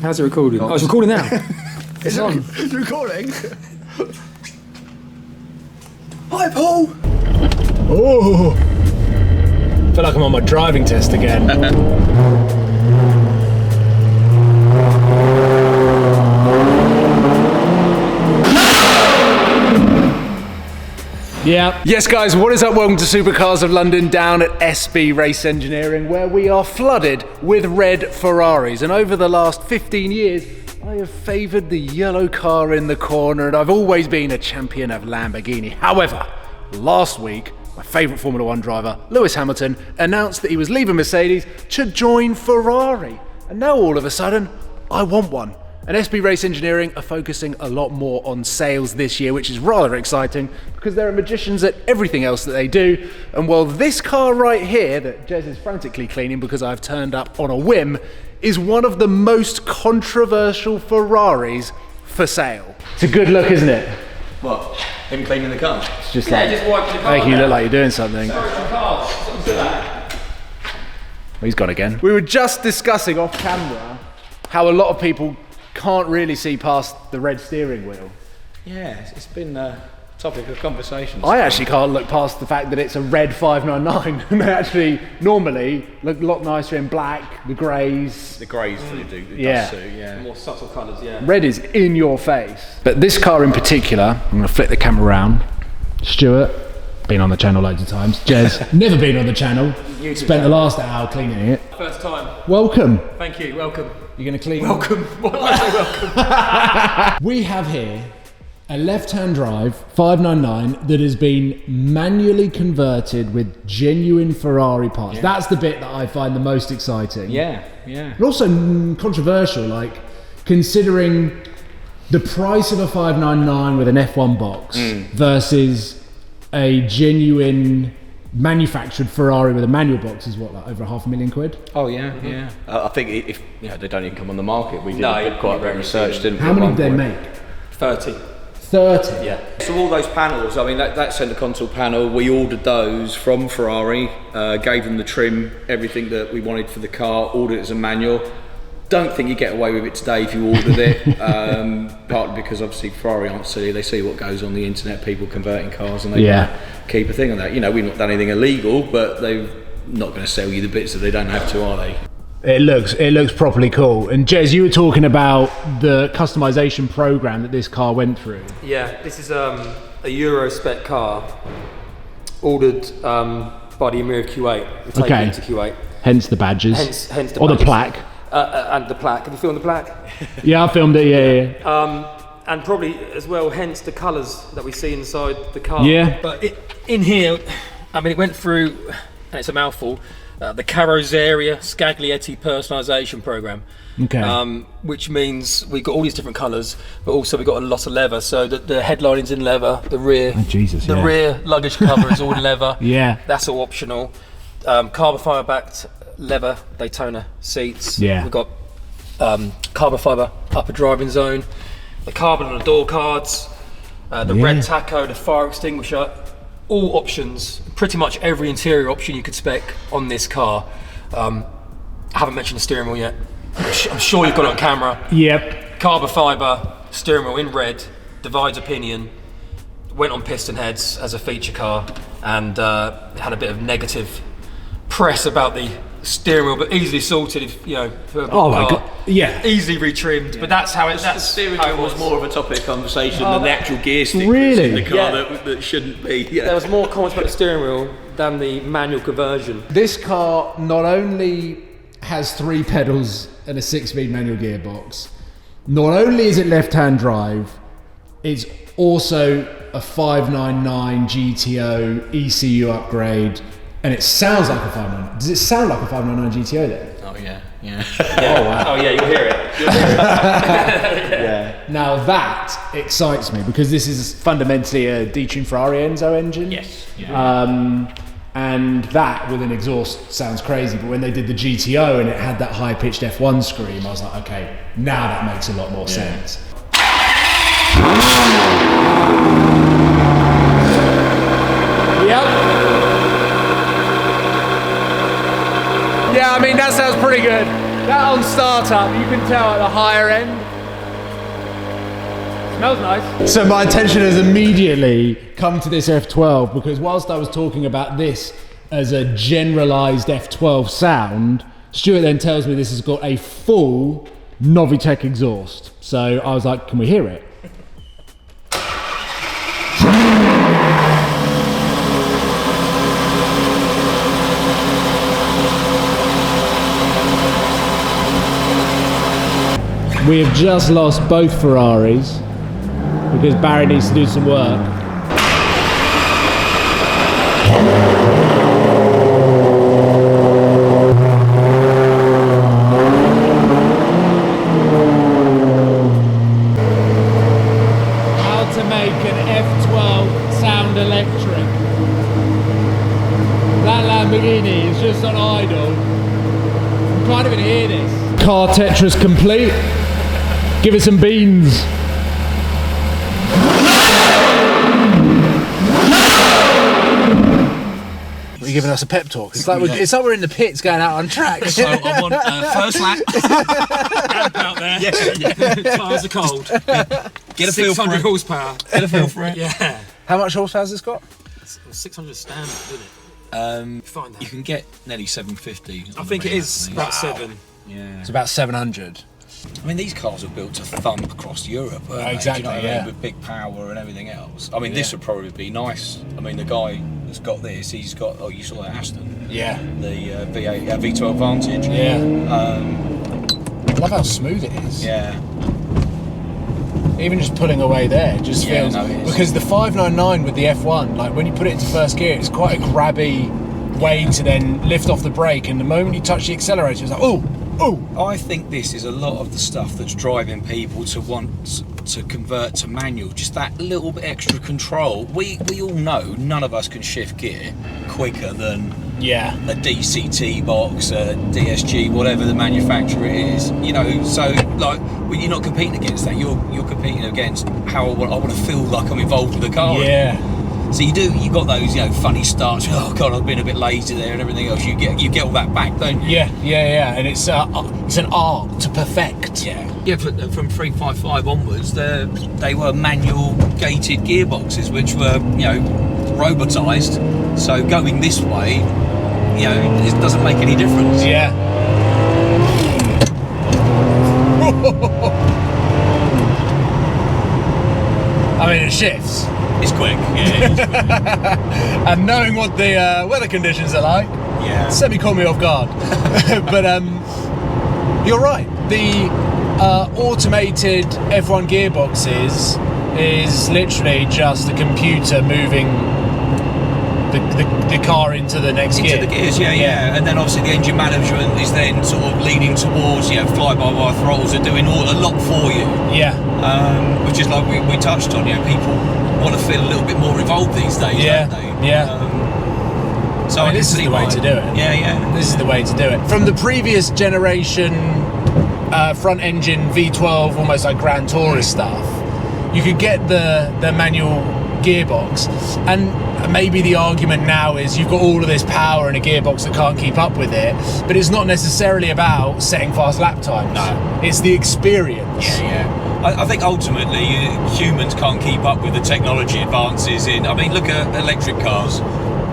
How's it recording? Oh, it's recording now. It's on. It's recording. Hi, Paul. Oh. I feel like I'm on my driving test again. Yeah. Yes, guys, what is up? Welcome to Supercars of London down at SB Race Engineering, where we are flooded with red Ferraris. And over the last 15 years, I have favoured the yellow car in the corner, and I've always been a champion of Lamborghini. However, last week, my favourite Formula One driver, Lewis Hamilton, announced that he was leaving Mercedes to join Ferrari. And now all of a sudden, I want one. And SB Race Engineering are focusing a lot more on sales this year, which is rather exciting because they're magicians at everything else that they do. And well, this car right here that Jez is frantically cleaning because I've turned up on a whim is one of the most controversial Ferraris for sale. It's a good look, isn't it? What? Him cleaning the car? It's just like, just wipe the car making you down. look like you're doing something. Well, He's gone again. We were just discussing off camera how a lot of people can't really see past the red steering wheel. Yeah, it's been a topic of conversation. I actually can't look past the fact that it's a red 599 and they actually normally look a lot nicer in black, the greys. The greys for the Yeah. suit, yeah. more subtle colours, yeah. Red is in your face. But this car in particular, I'm going to flip the camera around. Stuart, been on the channel loads of times. Jez, never been on the channel. Spent the last hour cleaning it. First time. Welcome. Thank you, welcome. You're going to clean. Welcome. What did I say, welcome? We have here a left-hand drive 599 that has been manually converted with genuine Ferrari parts. Yeah. That's the bit that I find the most exciting. Yeah, yeah. But also controversial, like considering the price of a 599 with an F1 box versus a genuine manufactured Ferrari with a manual box is what, like over £500,000? Oh yeah, yeah. I think if they don't even come on the market, we did No, quite a bit of research, didn't we? How many did they make? 30. 30. Yeah. So all those panels, I mean, that centre console panel, we ordered those from Ferrari, gave them the trim, everything that we wanted for the car, ordered it as a manual. Don't think you get away with it today if you ordered it, partly because obviously Ferrari aren't silly, they see what goes on the internet, people converting cars and they keep a thing on that. You know, we've not done anything illegal, but they're not going to sell you the bits that they don't have to, are they? It looks properly cool. And Jez, you were talking about the customization program that this car went through. Yeah, this is a Euro spec car ordered by the Emir of Kuwait. We're taking it to Kuwait. Hence the badges. Hence the or badges. the plaque. And the plaque. Have you filmed the plaque? Yeah, I filmed it, yeah. And probably as well, hence the colours that we see inside the car. Yeah. But in here, I mean, it went through, and it's a mouthful, the Carrozzeria Scaglietti personalisation program. Okay. Which means we've got all these different colours, but also we've got a lot of leather. So the headlining's in leather, the rear, rear luggage cover is all in leather. Yeah. That's all optional. Carbon fibre backed leather Daytona seats. Yeah. We've got carbon fibre upper driving zone, the carbon on the door cards, the red taco, the fire extinguisher, all options, pretty much every interior option you could spec on this car. I haven't mentioned the steering wheel yet. I'm sure you've got it on camera. Yep. Carbon fibre, steering wheel in red, divides opinion, went on piston heads as a feature car, and had a bit of negative press about the steering wheel, but easily sorted if, you know, for a big Oh my car. God. Yeah. Easily retrimmed, but that's how it's. The steering wheel was more of a topic of conversation than the actual gear stick Really? in the car Yeah. that shouldn't be. Yeah. There was more comments about the steering wheel than the manual conversion. This car not only has 3 pedals and a 6-speed manual gearbox, not only is it left-hand drive, it's also a 599 GTO ECU upgrade, and it sounds like a 599. Does it sound like a 599 GTO then? Oh yeah, yeah. Oh wow! Oh yeah, you'll hear it. Yeah. Now that excites me because this is fundamentally a detuned Ferrari Enzo engine. Yes. Yeah. And that with an exhaust sounds crazy, but when they did the GTO and it had that high-pitched F1 scream, I was like, okay, now that makes a lot more sense. Yep. Yeah, I mean, that sounds pretty good. That on startup, you can tell at the higher end. Smells nice. So my attention has immediately come to this F12 because whilst I was talking about this as a generalised F12 sound, Stuart then tells me this has got a full Novitec exhaust. So I was like, can we hear it? We have just lost both Ferraris because Barry needs to do some work. How to make an F12 sound electric. That Lamborghini is just on idle. You can't even hear this. Car Tetris complete. Give it some beans. Are you giving us a pep talk? It's like we're in the pits going out on track. So I want first lap. Camp out there. Yeah. Tires are cold. Get a feel for 600 it. horsepower. Get a feel for it. Yeah. How much horsepower has this got? 600 standard, isn't it? Find that. You can get nearly 750. I think it is about 7. Yeah. It's about 700. I mean, these cars are built to thump across Europe, aren't they? Exactly, Do you know what I yeah. mean? With big power and everything else. I mean, this would probably be nice. I mean, the guy that's got this, he's got, oh, you saw that Aston? Yeah. The V8, V12 Vantage. Yeah. I love how smooth it is. Yeah. Even just pulling away there, it just feels... no, it is. Because the 599 with the F1, like when you put it into first gear, it's quite a grabby way to then lift off the brake, and the moment you touch the accelerator, it's like, oh! I think this is a lot of the stuff that's driving people to want to convert to manual. Just that little bit extra control. We all know none of us can shift gear quicker than a DCT box, a DSG, whatever the manufacturer is. You know, so like when you're not competing against that, you're competing against how I want to feel like I'm involved with the car. Yeah. So you got those, funny starts. Oh God, I've been a bit lazy there and everything else. You get all that back, don't you? Yeah, and it's an art to perfect. Yeah, but from 355 onwards, they were manual gated gearboxes, which were robotised. So going this way, it doesn't make any difference. Yeah. I mean, it shifts. It's quick. Yeah, it's quick. And knowing what the weather conditions are like, semi-caught me off guard. But you're right. The automated F1 gearboxes is literally just the computer moving the car into the next gear. Into the gears, yeah. And then obviously the engine management is then sort of leaning towards, fly-by-wire throttles are doing a lot for you. Yeah. Which is like we touched on, people want to feel a little bit more involved these days, don't they? Yeah. So I mean, this is the way to do it. Yeah. This is the way to do it. From the previous generation front engine V12, almost like Grand Tourist stuff, you could get the manual gearbox, and maybe the argument now is you've got all of this power in a gearbox that can't keep up with it, but it's not necessarily about setting fast lap times. No. It's the experience. Yeah. I think ultimately humans can't keep up with the technology advances in. I mean, look at electric cars.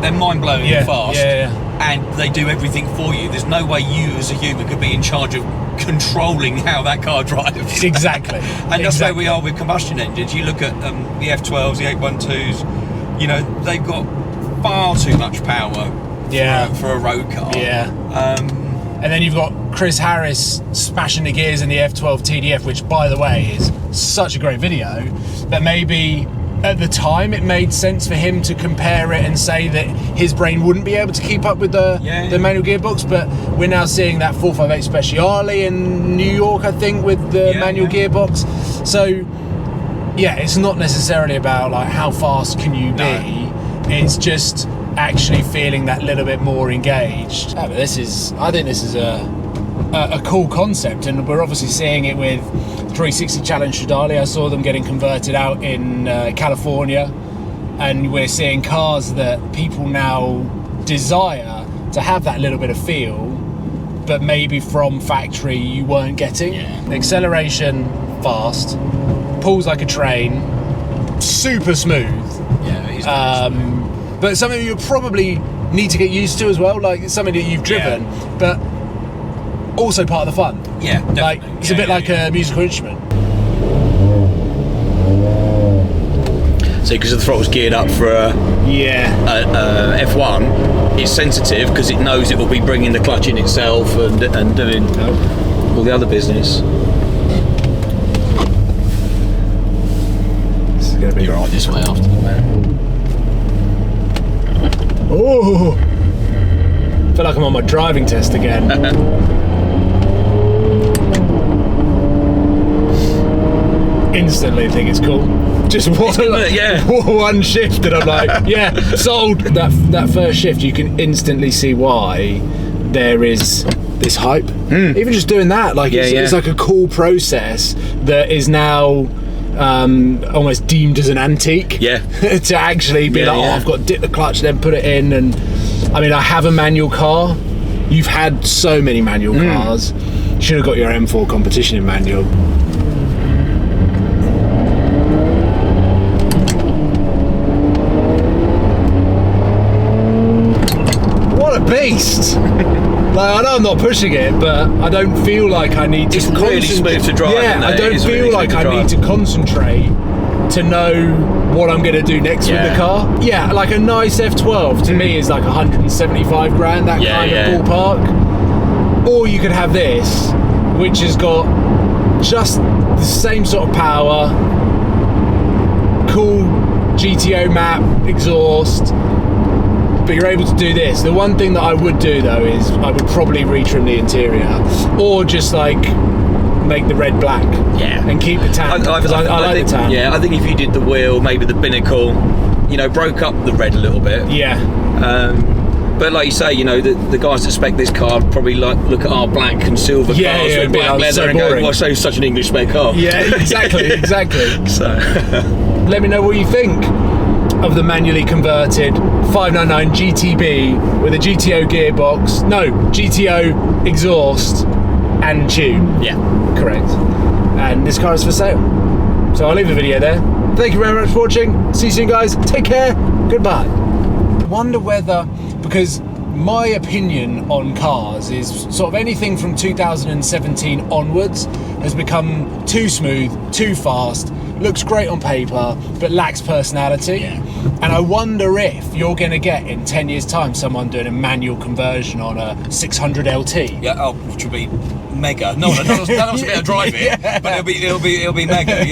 They're mind-blowingly fast. Yeah. And they do everything for you. There's no way you as a human could be in charge of controlling how that car drives. Exactly. And that's where we are with combustion engines. You look at the F12s, the 812s, they've got far too much power for a road car. Yeah. And then you've got Chris Harris smashing the gears in the F12 TDF, which, by the way, is such a great video. But maybe at the time it made sense for him to compare it and say that his brain wouldn't be able to keep up with the manual gearbox. But we're now seeing that 458 Speciale in New York, I think, with the manual gearbox. So, it's not necessarily about like how fast can you be. It's just actually feeling that little bit more engaged. I think this is a cool concept, and we're obviously seeing it with 360 Challenge Stradale. I saw them getting converted out in California, and we're seeing cars that people now desire to have that little bit of feel, but maybe from factory you weren't getting. Acceleration fast, pulls like a train, super smooth. Yeah, it is. But something you probably need to get used to as well, like it's something that you've driven, but also part of the fun. Yeah, definitely. Like it's a bit like a musical instrument. So because the throttle's geared up for a F1, it's sensitive because it knows it will be bringing the clutch in itself and doing all the other business. This is going to be right this way after. Oh, I feel like I'm on my driving test again. Instantly think it's cool. Just one shift and I'm like, yeah, sold. That first shift, you can instantly see why there is this hype. Even just doing that, like it's like a cool process that is now almost deemed as an antique. To actually be I've got to dip the clutch, then put it in. And I mean, I have a manual car. You've had so many manual cars. You should have got your M4 competition in manual. Beast. Like, I know I'm not pushing it, but I don't feel like I need to. It's really smooth to drive. Yeah, I don't feel like I need to concentrate to know what I'm going to do next with the car. Yeah, like a nice F12 to me is like 175 grand, that kind of ballpark. Or you could have this, which has got just the same sort of power, cool GTO map, exhaust. But you're able to do this. The one thing that I would do though is I would probably retrim the interior, or just like make the red black, and keep the tan. I like the tan. Yeah, I think if you did the wheel, maybe the binnacle, broke up the red a little bit. But like you say, the guys that spec this car probably look at our black and silver cars with black leather and go, "Well, so such an English spec car." Yeah, exactly. So, let me know what you think of the manually converted 599 GTB with a GTO gearbox, GTO exhaust and tune. Yeah, correct. And this car is for sale. So I'll leave the video there. Thank you very much for watching. See you soon, guys. Take care. Goodbye. I wonder whether, because my opinion on cars is sort of anything from 2017 onwards has become too smooth, too fast, looks great on paper, but lacks personality. And I wonder if you're going to get, in 10 years' time, someone doing a manual conversion on a 600 LT. Which will be mega. No, that doesn't be able to drive it, but it'll be mega,